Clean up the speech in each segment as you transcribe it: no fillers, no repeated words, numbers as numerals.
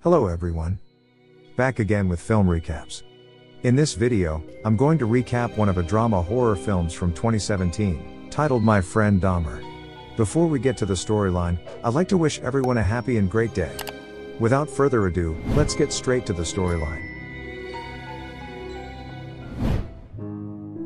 Hello everyone. Back again with film recaps. In this video, I'm going to recap one of a drama horror films from 2017, titled My Friend Dahmer. Before we get to the storyline, I'd like to wish everyone a happy and great day. Without further ado, let's get straight to the storyline.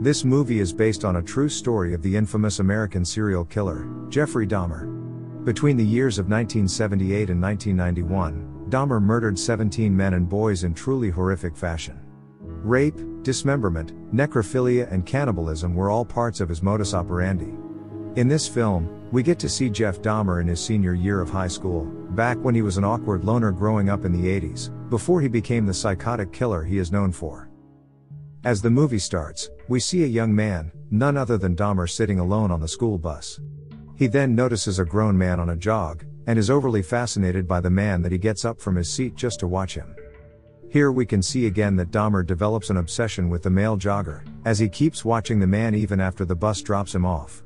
This movie is based on a true story of the infamous American serial killer, Jeffrey Dahmer. Between the years of 1978 and 1991, Dahmer murdered 17 men and boys in truly horrific fashion. Rape, dismemberment, necrophilia and cannibalism were all parts of his modus operandi. In this film, we get to see Jeff Dahmer in his senior year of high school, back when he was an awkward loner growing up in the 80s, before he became the psychotic killer he is known for. As the movie starts, we see a young man, none other than Dahmer, sitting alone on the school bus. He then notices a grown man on a jog, and is overly fascinated by the man that he gets up from his seat just to watch him. Here we can see again that Dahmer develops an obsession with the male jogger, as he keeps watching the man even after the bus drops him off.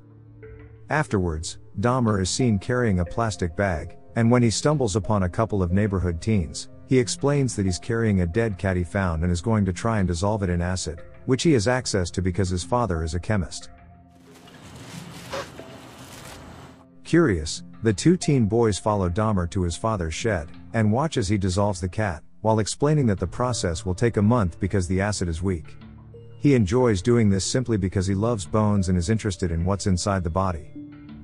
Afterwards, Dahmer is seen carrying a plastic bag, and when he stumbles upon a couple of neighborhood teens, he explains that he's carrying a dead cat he found and is going to try and dissolve it in acid, which he has access to because his father is a chemist. Curious, the two teen boys follow Dahmer to his father's shed, and watch as he dissolves the cat, while explaining that the process will take a month because the acid is weak. He enjoys doing this simply because he loves bones and is interested in what's inside the body.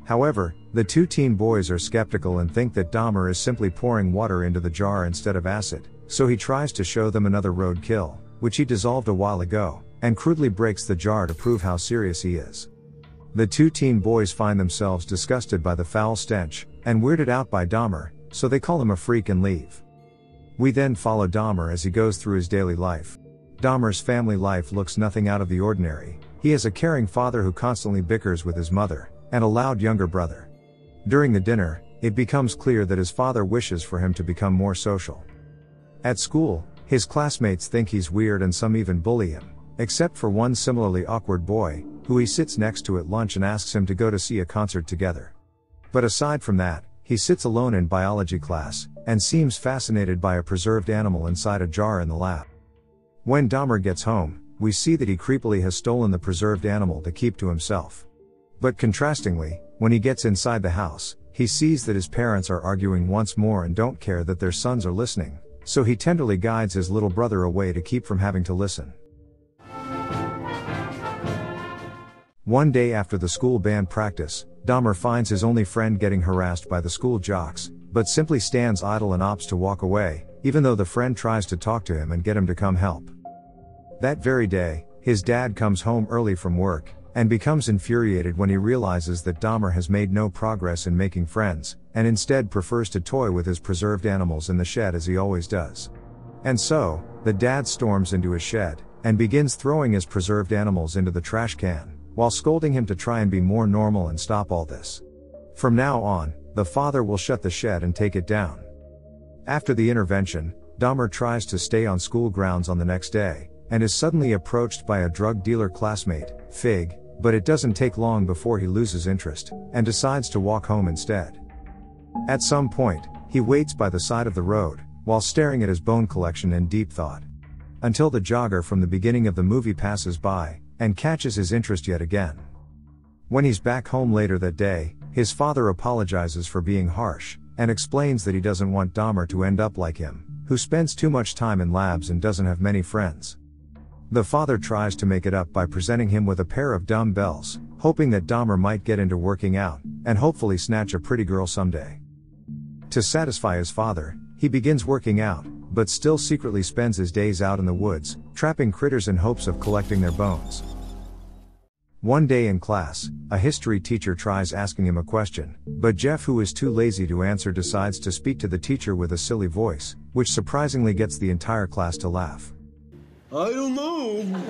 However, the two teen boys are skeptical and think that Dahmer is simply pouring water into the jar instead of acid, so he tries to show them another roadkill, which he dissolved a while ago, and crudely breaks the jar to prove how serious he is. The two teen boys find themselves disgusted by the foul stench, and weirded out by Dahmer, so they call him a freak and leave. We then follow Dahmer as he goes through his daily life. Dahmer's family life looks nothing out of the ordinary. He has a caring father who constantly bickers with his mother, and a loud younger brother. During the dinner, it becomes clear that his father wishes for him to become more social. At school, his classmates think he's weird and some even bully him, except for one similarly awkward boy, who he sits next to at lunch and asks him to go to see a concert together. But aside from that, he sits alone in biology class, and seems fascinated by a preserved animal inside a jar in the lab. When Dahmer gets home, we see that he creepily has stolen the preserved animal to keep to himself. But contrastingly, when he gets inside the house, he sees that his parents are arguing once more and don't care that their sons are listening, so he tenderly guides his little brother away to keep from having to listen. One day after the school band practice, Dahmer finds his only friend getting harassed by the school jocks, but simply stands idle and opts to walk away, even though the friend tries to talk to him and get him to come help. That very day, his dad comes home early from work, and becomes infuriated when he realizes that Dahmer has made no progress in making friends, and instead prefers to toy with his preserved animals in the shed as he always does. And so, the dad storms into his shed, and begins throwing his preserved animals into the trash can, while scolding him to try and be more normal and stop all this. From now on, the father will shut the shed and take it down. After the intervention, Dahmer tries to stay on school grounds on the next day, and is suddenly approached by a drug dealer classmate, Fig, but it doesn't take long before he loses interest, and decides to walk home instead. At some point, he waits by the side of the road, while staring at his bone collection in deep thought. Until the jogger from the beginning of the movie passes by, and catches his interest yet again. When he's back home later that day, his father apologizes for being harsh, and explains that he doesn't want Dahmer to end up like him, who spends too much time in labs and doesn't have many friends. The father tries to make it up by presenting him with a pair of dumbbells, hoping that Dahmer might get into working out, and hopefully snatch a pretty girl someday. To satisfy his father, he begins working out, but still secretly spends his days out in the woods, trapping critters in hopes of collecting their bones. One day in class, a history teacher tries asking him a question, but Jeff, who is too lazy to answer, decides to speak to the teacher with a silly voice, which surprisingly gets the entire class to laugh. I don't know.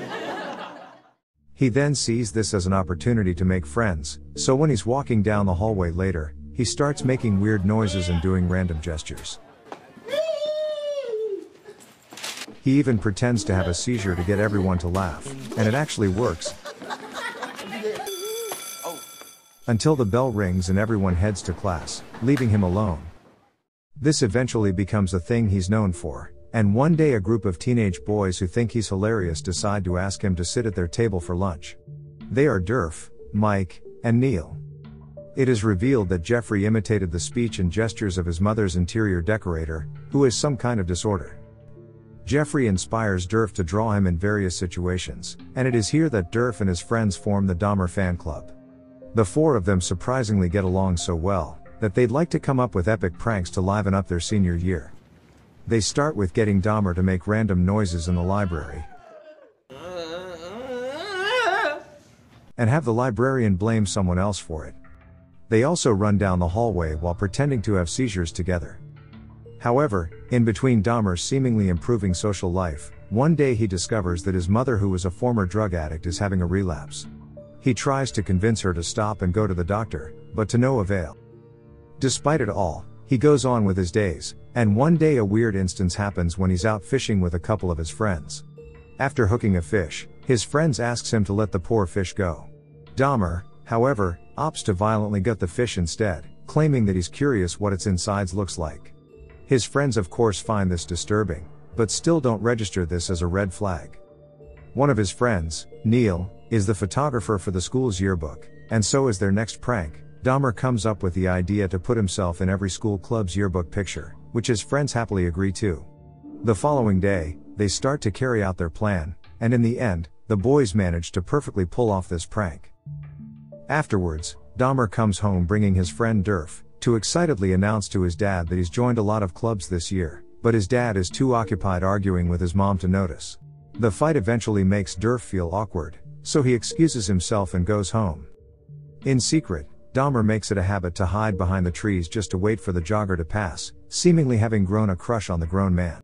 He then sees this as an opportunity to make friends, so when he's walking down the hallway later, he starts making weird noises and doing random gestures. He even pretends to have a seizure to get everyone to laugh, and it actually works. Until the bell rings and everyone heads to class, leaving him alone. This eventually becomes a thing he's known for, and one day a group of teenage boys who think he's hilarious decide to ask him to sit at their table for lunch. They are Durf, Mike, and Neil. It is revealed that Jeffrey imitated the speech and gestures of his mother's interior decorator, who has some kind of disorder. Jeffrey inspires Durf to draw him in various situations, and it is here that Durf and his friends form the Dahmer fan club. The four of them surprisingly get along so well, that they'd like to come up with epic pranks to liven up their senior year. They start with getting Dahmer to make random noises in the library, and have the librarian blame someone else for it. They also run down the hallway while pretending to have seizures together. However, in between Dahmer's seemingly improving social life, one day he discovers that his mother, who was a former drug addict, is having a relapse. He tries to convince her to stop and go to the doctor, but to no avail. Despite it all, he goes on with his days, and one day a weird instance happens when he's out fishing with a couple of his friends. After hooking a fish, his friends asks him to let the poor fish go. Dahmer, however, opts to violently gut the fish instead, claiming that he's curious what its insides looks like. His friends of course find this disturbing, but still don't register this as a red flag. One of his friends, Neil, is the photographer for the school's yearbook, and so is their next prank. Dahmer comes up with the idea to put himself in every school club's yearbook picture, which his friends happily agree to. The following day, they start to carry out their plan, and in the end, the boys manage to perfectly pull off this prank. Afterwards, Dahmer comes home bringing his friend Durf, to excitedly announce to his dad that he's joined a lot of clubs this year, but his dad is too occupied arguing with his mom to notice. The fight eventually makes Durf feel awkward, so he excuses himself and goes home. In secret, Dahmer makes it a habit to hide behind the trees just to wait for the jogger to pass, seemingly having grown a crush on the grown man.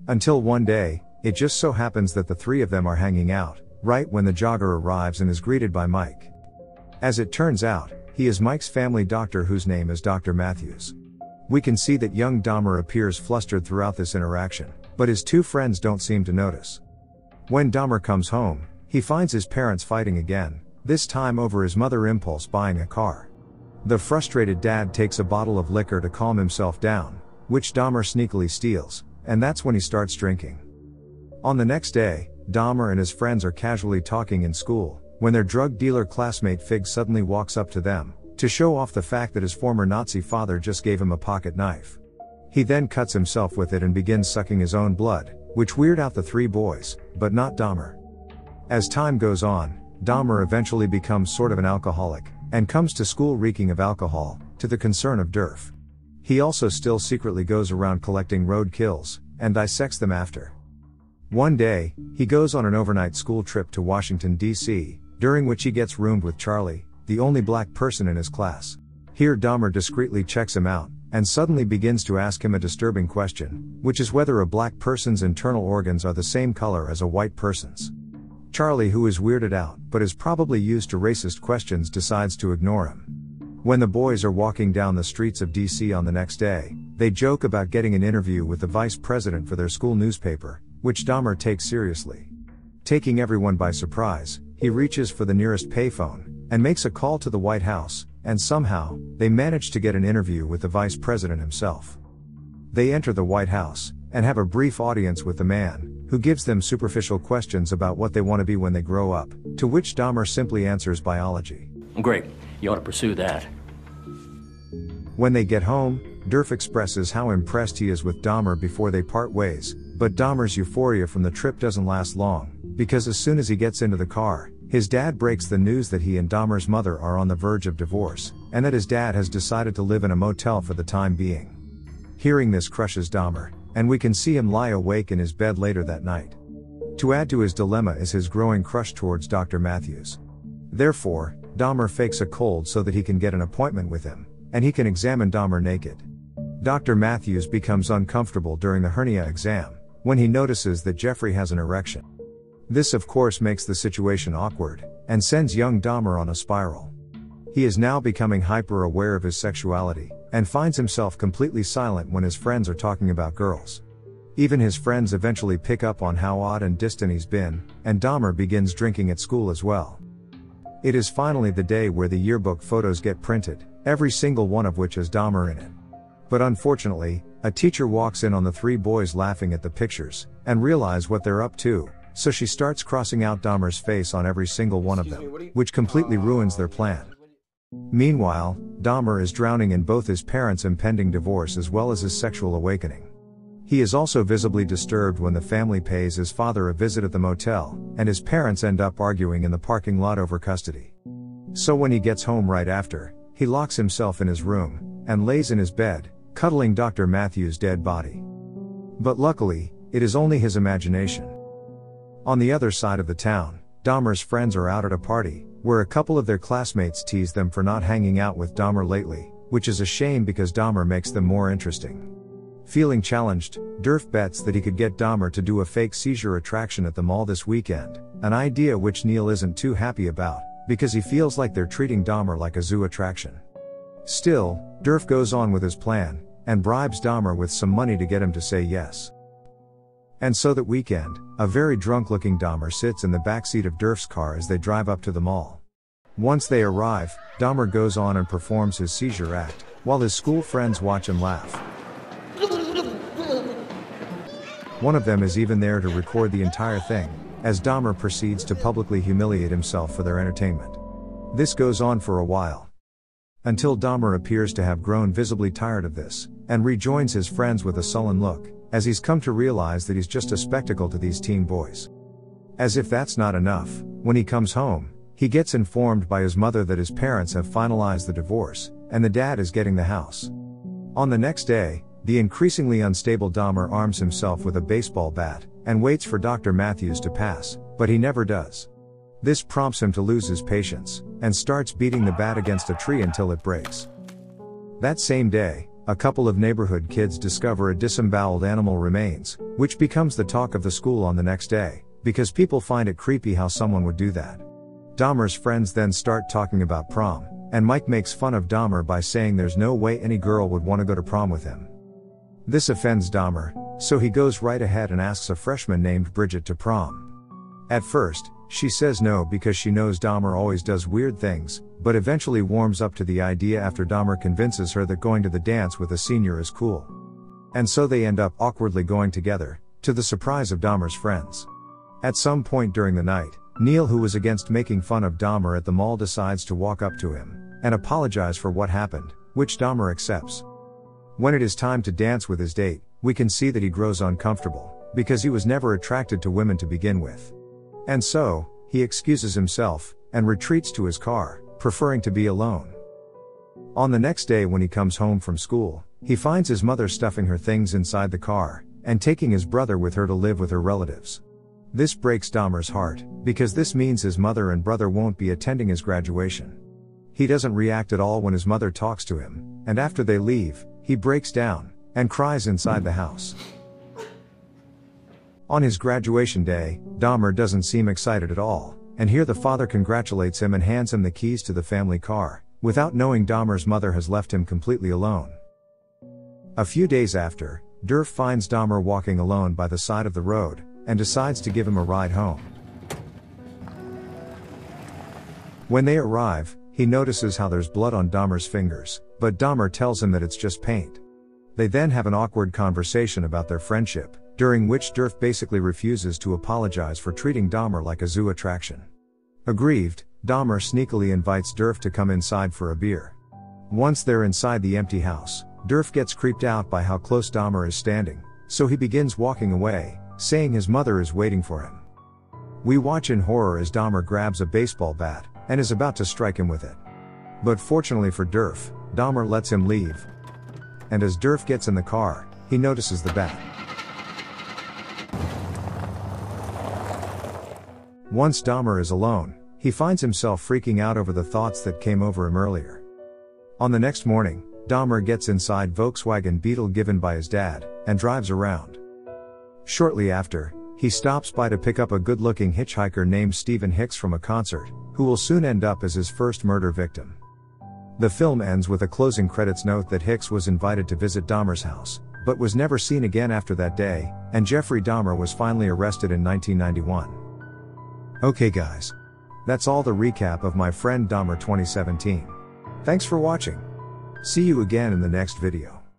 Until one day, it just so happens that the three of them are hanging out, right when the jogger arrives and is greeted by Mike. As it turns out, he is Mike's family doctor, whose name is Dr. Matthews. We can see that young Dahmer appears flustered throughout this interaction, but his two friends don't seem to notice. When Dahmer comes home, he finds his parents fighting again, this time over his mother impulse buying a car. The frustrated dad takes a bottle of liquor to calm himself down, which Dahmer sneakily steals, and that's when he starts drinking. On the next day, Dahmer and his friends are casually talking in school, when their drug dealer classmate Fig suddenly walks up to them, to show off the fact that his former Nazi father just gave him a pocket knife. He then cuts himself with it and begins sucking his own blood, which weird out the three boys, but not Dahmer. As time goes on, Dahmer eventually becomes sort of an alcoholic, and comes to school reeking of alcohol, to the concern of Durf. He also still secretly goes around collecting road kills, and dissects them after. One day, he goes on an overnight school trip to Washington, D.C., during which he gets roomed with Charlie, the only black person in his class. Here Dahmer discreetly checks him out, and suddenly begins to ask him a disturbing question, which is whether a black person's internal organs are the same color as a white person's. Charlie, who is weirded out, but is probably used to racist questions, decides to ignore him. When the boys are walking down the streets of DC on the next day, they joke about getting an interview with the vice president for their school newspaper, which Dahmer takes seriously. Taking everyone by surprise, he reaches for the nearest payphone, and makes a call to the White House, and somehow, they manage to get an interview with the vice president himself. They enter the White House, and have a brief audience with the man, who gives them superficial questions about what they want to be when they grow up, to which Dahmer simply answers biology. Great, you ought to pursue that. When they get home, Durf expresses how impressed he is with Dahmer before they part ways, but Dahmer's euphoria from the trip doesn't last long, because as soon as he gets into the car, his dad breaks the news that he and Dahmer's mother are on the verge of divorce, and that his dad has decided to live in a motel for the time being. Hearing this crushes Dahmer, and we can see him lie awake in his bed later that night. To add to his dilemma is his growing crush towards Dr. Matthews. Therefore, Dahmer fakes a cold so that he can get an appointment with him, and he can examine Dahmer naked. Dr. Matthews becomes uncomfortable during the hernia exam, when he notices that Jeffrey has an erection. This of course makes the situation awkward, and sends young Dahmer on a spiral. He is now becoming hyper-aware of his sexuality, and finds himself completely silent when his friends are talking about girls. Even his friends eventually pick up on how odd and distant he's been, and Dahmer begins drinking at school as well. It is finally the day where the yearbook photos get printed, every single one of which has Dahmer in it. But unfortunately, a teacher walks in on the three boys laughing at the pictures, and realize what they're up to, so she starts crossing out Dahmer's face on every single one of them, which completely ruins their plan. Meanwhile, Dahmer is drowning in both his parents' impending divorce as well as his sexual awakening. He is also visibly disturbed when the family pays his father a visit at the motel, and his parents end up arguing in the parking lot over custody. So when he gets home right after, he locks himself in his room, and lays in his bed, cuddling Dr. Matthews' dead body. But luckily, it is only his imagination. On the other side of the town, Dahmer's friends are out at a party, where a couple of their classmates tease them for not hanging out with Dahmer lately, which is a shame because Dahmer makes them more interesting. Feeling challenged, Durf bets that he could get Dahmer to do a fake seizure attraction at the mall this weekend, an idea which Neil isn't too happy about, because he feels like they're treating Dahmer like a zoo attraction. Still, Durf goes on with his plan, and bribes Dahmer with some money to get him to say yes. And so that weekend, a very drunk-looking Dahmer sits in the backseat of Durf's car as they drive up to the mall. Once they arrive, Dahmer goes on and performs his seizure act, while his school friends watch and laugh. One of them is even there to record the entire thing, as Dahmer proceeds to publicly humiliate himself for their entertainment. This goes on for a while, until Dahmer appears to have grown visibly tired of this, and rejoins his friends with a sullen look, as he's come to realize that he's just a spectacle to these teen boys. As if that's not enough, when he comes home, he gets informed by his mother that his parents have finalized the divorce, and the dad is getting the house. On the next day, the increasingly unstable Dahmer arms himself with a baseball bat, and waits for Dr. Matthews to pass, but he never does. This prompts him to lose his patience, and starts beating the bat against a tree until it breaks. That same day, a couple of neighborhood kids discover a disemboweled animal remains, which becomes the talk of the school on the next day, because people find it creepy how someone would do that. Dahmer's friends then start talking about prom, and Mike makes fun of Dahmer by saying there's no way any girl would want to go to prom with him. This offends Dahmer, so he goes right ahead and asks a freshman named Bridget to prom. At first, she says no because she knows Dahmer always does weird things, but eventually warms up to the idea after Dahmer convinces her that going to the dance with a senior is cool. And so they end up awkwardly going together, to the surprise of Dahmer's friends. At some point during the night, Neil, who was against making fun of Dahmer at the mall, decides to walk up to him, and apologize for what happened, which Dahmer accepts. When it is time to dance with his date, we can see that he grows uncomfortable, because he was never attracted to women to begin with. And so, he excuses himself, and retreats to his car, preferring to be alone. On the next day when he comes home from school, he finds his mother stuffing her things inside the car, and taking his brother with her to live with her relatives. This breaks Dahmer's heart, because this means his mother and brother won't be attending his graduation. He doesn't react at all when his mother talks to him, and after they leave, he breaks down, and cries inside the house. On his graduation day, Dahmer doesn't seem excited at all, and here the father congratulates him and hands him the keys to the family car, without knowing Dahmer's mother has left him completely alone. A few days after, Durf finds Dahmer walking alone by the side of the road, and decides to give him a ride home. When they arrive, he notices how there's blood on Dahmer's fingers, but Dahmer tells him that it's just paint. They then have an awkward conversation about their friendship, during which Durf basically refuses to apologize for treating Dahmer like a zoo attraction. Aggrieved, Dahmer sneakily invites Durf to come inside for a beer. Once they're inside the empty house, Durf gets creeped out by how close Dahmer is standing, so he begins walking away, saying his mother is waiting for him. We watch in horror as Dahmer grabs a baseball bat, and is about to strike him with it. But fortunately for Durf, Dahmer lets him leave. And as Durf gets in the car, he notices the bat. Once Dahmer is alone, he finds himself freaking out over the thoughts that came over him earlier. On the next morning, Dahmer gets inside Volkswagen Beetle given by his dad, and drives around. Shortly after, he stops by to pick up a good-looking hitchhiker named Stephen Hicks from a concert, who will soon end up as his first murder victim. The film ends with a closing credits note that Hicks was invited to visit Dahmer's house, but was never seen again after that day, and Jeffrey Dahmer was finally arrested in 1991. Okay guys. That's all the recap of My Friend Dahmer 2017. Thanks for watching. See you again in the next video.